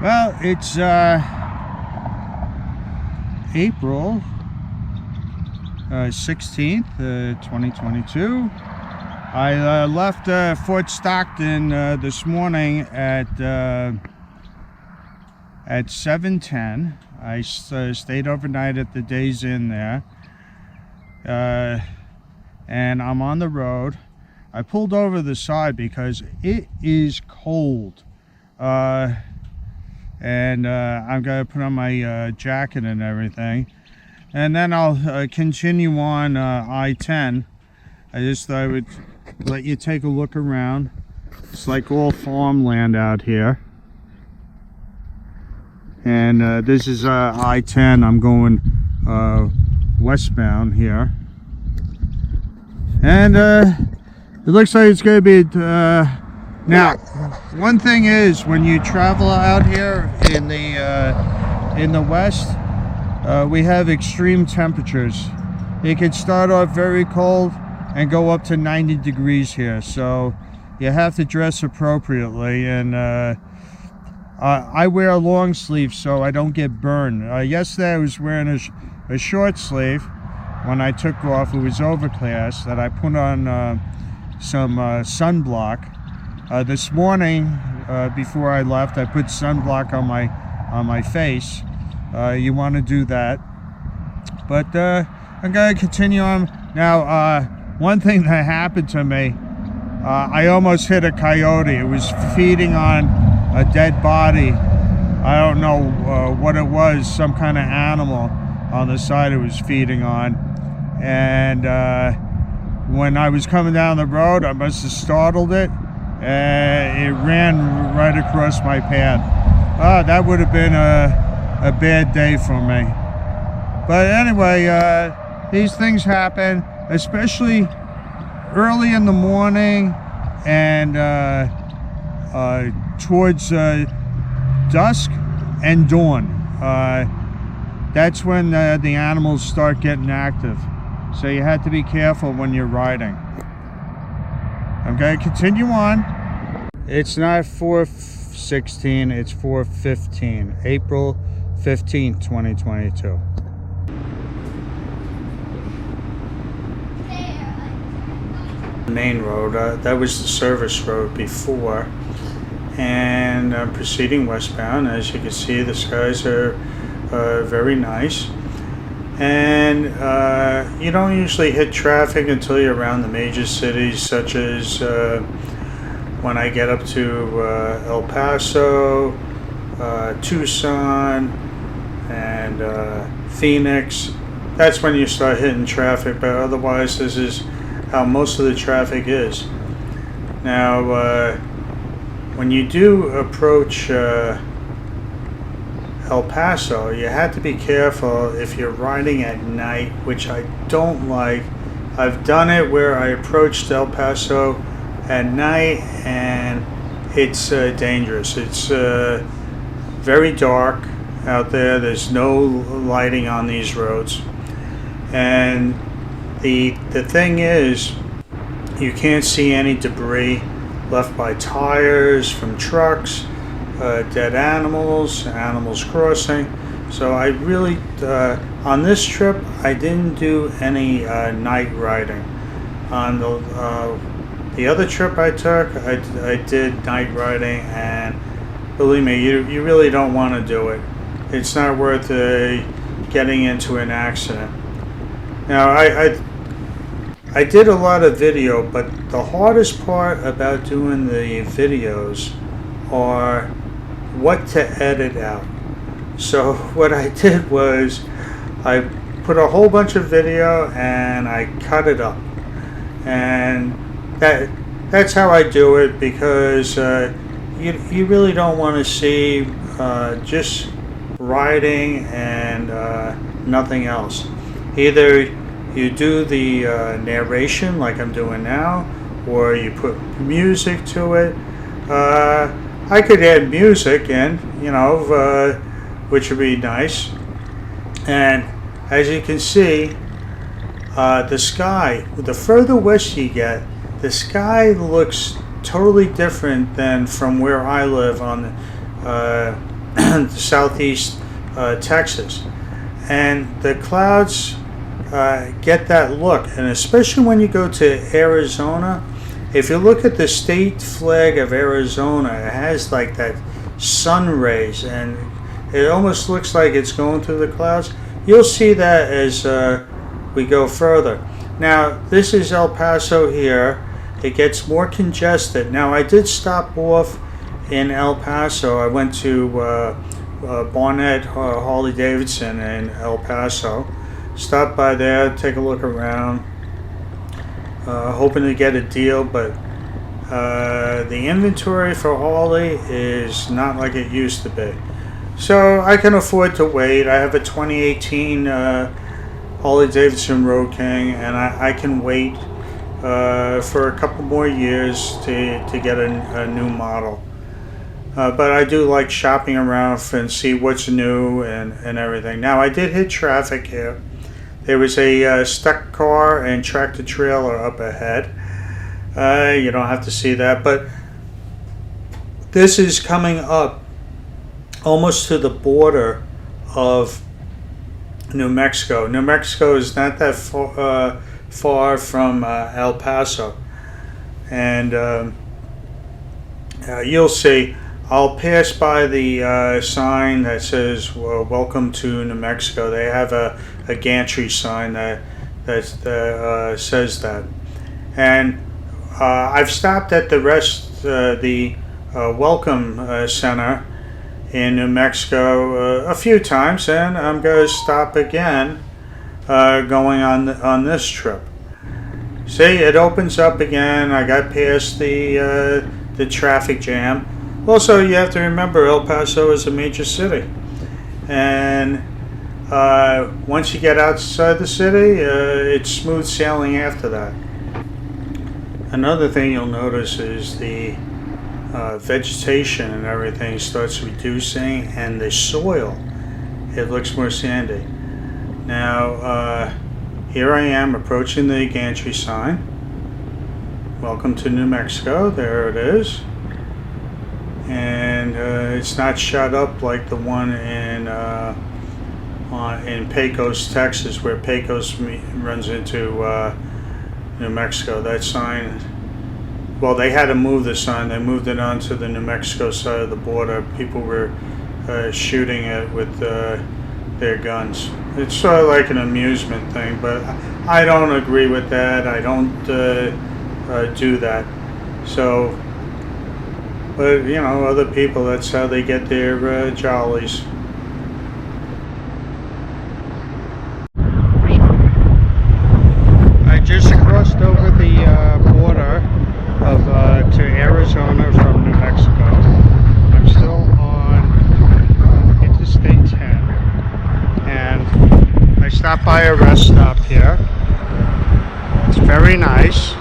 Well, it's April 16th, 2022. I left Fort Stockton this morning at 7:10. I stayed overnight at the Days Inn there, and I'm on the road. I pulled over the side because it is cold. And I'm going to put on my jacket and everything, and then I'll continue on I-10. I just thought I would let you take a look around. It's like all farmland out here, and this is I-10. I'm going westbound here, and it looks like it's going to be now, one thing is, when you travel out here in the west, we have extreme temperatures. It can start off very cold and go up to 90 degrees here, so you have to dress appropriately. And I wear a long sleeve so I don't get burned. Yesterday I was wearing a short sleeve. When I took off, it was overcast, that I put on some sunblock. This morning, before I left, I put sunblock on my face. You want to do that, but I'm going to continue on now. One thing that happened to me, I almost hit a coyote. It was feeding on a dead body. I don't know what it was, some kind of animal on the side it was feeding on, and when I was coming down the road, I must have startled it. It ran right across my path. That would have been a bad day for me. But anyway, these things happen, especially early in the morning and towards dusk and dawn. That's when the animals start getting active. So you have to be careful when you're riding. I'm going to continue on. It's not 4:16, it's 4:15, April 15th, 2022. Main road, that was the service road before, and I'm proceeding westbound. As you can see, the skies are very nice. And you don't usually hit traffic until you're around the major cities, such as when I get up to El Paso, Tucson, and Phoenix. That's when you start hitting traffic, but otherwise this is how most of the traffic is. Now, when you do approach El Paso, you have to be careful if you're riding at night, which I don't like. I've done it where I approached El Paso at night, and it's dangerous. It's very dark out there. There's no lighting on these roads, and the thing is, you can't see any debris left by tires from trucks, dead animals crossing. So I really, on this trip, I didn't do any night riding. On the other trip I took, I did night riding, and believe me, you really don't want to do it. It's not worth getting into an accident. Now, I did a lot of video, but the hardest part about doing the videos are what to edit out. So what I did was I put a whole bunch of video and I cut it up, and that's how I do it, because you really don't want to see just riding and nothing else. Either you do the narration like I'm doing now, or you put music to it. I could add music in, which would be nice. And as you can see, the sky, the further west you get, the sky looks totally different than from where I live on southeast Texas. And the clouds get that look. And especially when you go to Arizona, if you look at the state flag of Arizona, it has like that sun rays, and it almost looks like it's going through the clouds. You'll see that as we go further. Now, this is El Paso here. It gets more congested. Now, I did stop off in El Paso. I went to Barnett Harley Davidson in El Paso. Stopped by there, take a look around, hoping to get a deal, but the inventory for Harley is not like it used to be. So I can afford to wait. I have a 2018 Harley Davidson Road King, and I can wait for a couple more years to get a new model. But I do like shopping around and see what's new and everything. Now, I did hit traffic here. There was a stuck car and tractor trailer up ahead. You don't have to see that, but this is coming up almost to the border of New Mexico. New Mexico is not that far from El Paso, and you'll see. I'll pass by the sign that says "Welcome to New Mexico." They have a gantry sign that says that, and I've stopped at the Welcome Center in New Mexico a few times, and I'm going to stop again going on this trip. See, it opens up again. I got past the traffic jam. Also, you have to remember El Paso is a major city, and once you get outside the city, it's smooth sailing after that. Another thing you'll notice is the vegetation and everything starts reducing, and the soil, it looks more sandy. Now, here I am approaching the gantry sign. Welcome to New Mexico. There it is. And it's not shut up like the one in Pecos, Texas, where Pecos runs into New Mexico. That sign, well, they had to move the sign. They moved it onto the New Mexico side of the border. People were shooting it with their guns. It's sort of like an amusement thing, but I don't agree with that. I don't do that. So, but you know, other people, that's how they get their jollies. I just crossed over the border of to Arizona from New Mexico. I'm still on Interstate 10, and I stopped by a rest stop here. It's very nice.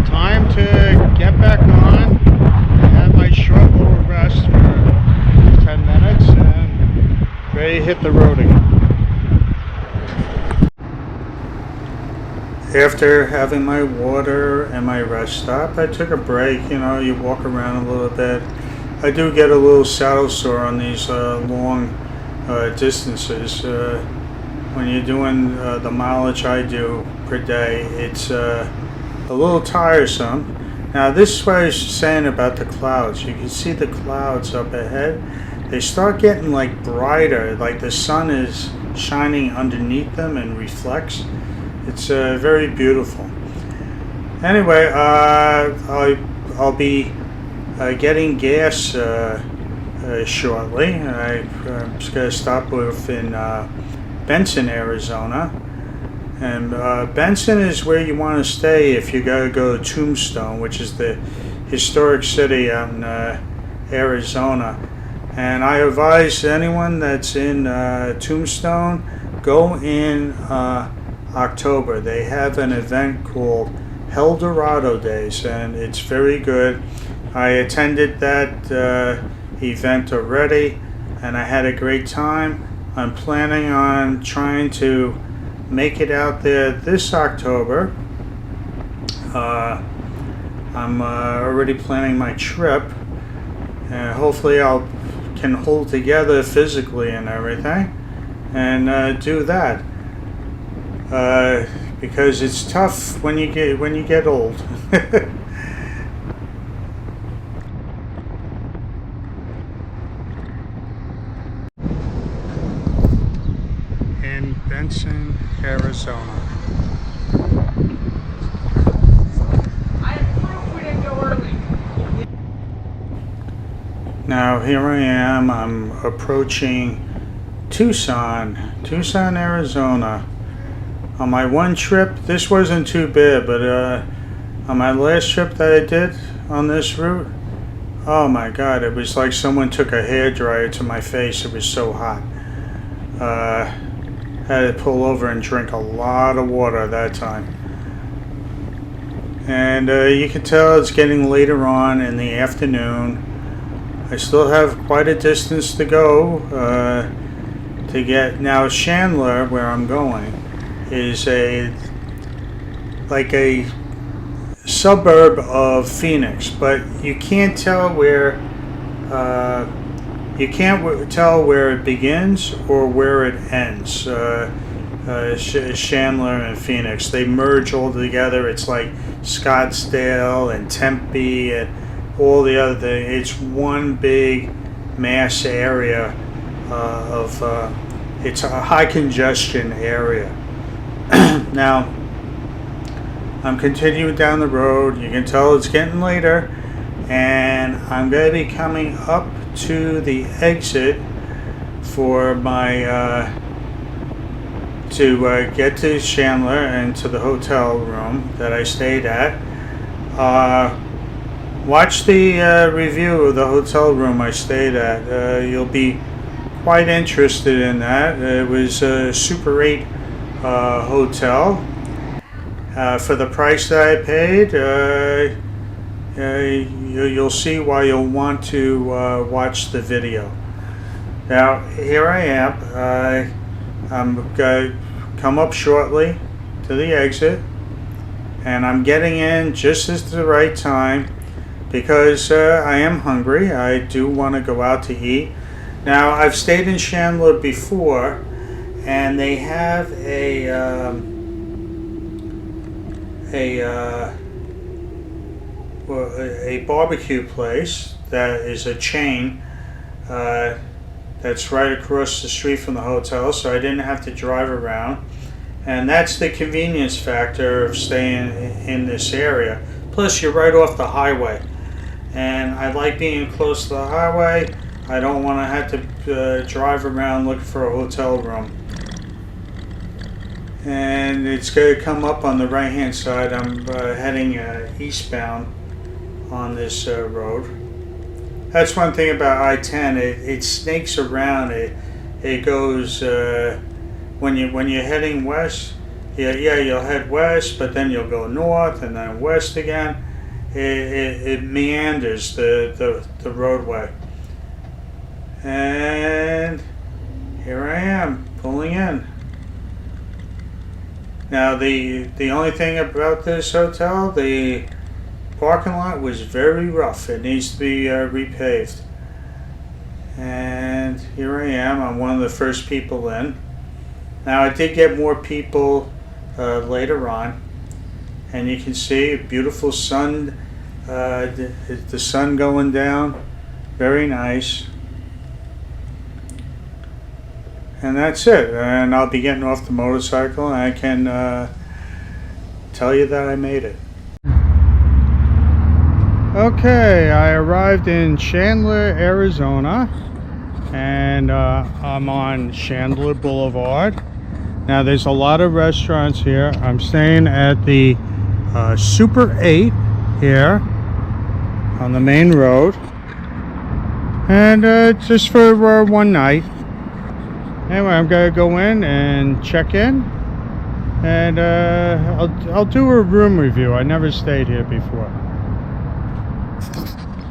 Time to get back on. I had my short little rest for 10 minutes and ready to hit the road again. After having my water and my rest stop, I took a break. You know, you walk around a little bit. I do get a little saddle sore on these long distances. When you're doing the mileage I do per day, it's a little tiresome. Now, this is what I was saying about the clouds. You can see the clouds up ahead. They start getting like brighter, like the sun is shining underneath them and reflects. It's very beautiful. Anyway, I'll be getting gas shortly. I'm just going to stop off in Benson, Arizona. And Benson is where you want to stay if you got to go to Tombstone, which is the historic city out in Arizona. And I advise anyone that's in Tombstone, go in October. They have an event called El Dorado Days, and it's very good. I attended that event already, and I had a great time. I'm planning on trying to make it out there this October. I'm already planning my trip, and hopefully I can hold together physically and everything, and do that. Because it's tough when you get old. In Benson, Arizona. Now here I am. I'm approaching Tucson, Arizona. On my one trip, this wasn't too bad, but on my last trip that I did on this route, oh my God, it was like someone took a hairdryer to my face. It was so hot. Had to pull over and drink a lot of water that time. And you can tell it's getting later on in the afternoon. I still have quite a distance to go to get. Now Chandler, where I'm going, is like a suburb of Phoenix, but you can't tell where it begins or where it ends. Chandler and Phoenix, they merge all together. It's like Scottsdale and Tempe and all the other things. It's one big mass area it's a high congestion area. Now, I'm continuing down the road. You can tell it's getting later, and I'm going to be coming up to the exit for my to get to Chandler and to the hotel room that I stayed at. Watch the review of the hotel room I stayed at. You'll be quite interested in that. It was a Super 8 hotel. For the price that I paid, you'll see why you'll want to watch the video. Now, here I am. I'm going to come up shortly to the exit, and I'm getting in just at the right time because I am hungry. I do want to go out to eat. Now, I've stayed in Chandler before, and they have a barbecue place that is a chain that's right across the street from the hotel, so I didn't have to drive around. And that's the convenience factor of staying in this area. Plus, you're right off the highway. And I like being close to the highway. I don't want to have to drive around looking for a hotel room. And it's going to come up on the right hand side. I'm heading eastbound on this road. That's one thing about I-10. It snakes around. It goes when you're heading west. Yeah, you'll head west, but then you'll go north and then west again. It meanders the roadway. And here I am pulling in. Now the only thing about this hotel, the parking lot was very rough. It needs to be repaved. And here I am. I'm one of the first people in. Now I did get more people later on, and you can see a beautiful sun. The sun going down. Very nice. And that's it. And I'll be getting off the motorcycle, and I can tell you that I made it. Okay, I arrived in Chandler, Arizona, and I'm on Chandler Boulevard. Now there's a lot of restaurants here. I'm staying at the Super 8 here on the main road, and just for one night. Anyway, I'm gonna go in and check in, and I'll do a room review. I never stayed here before.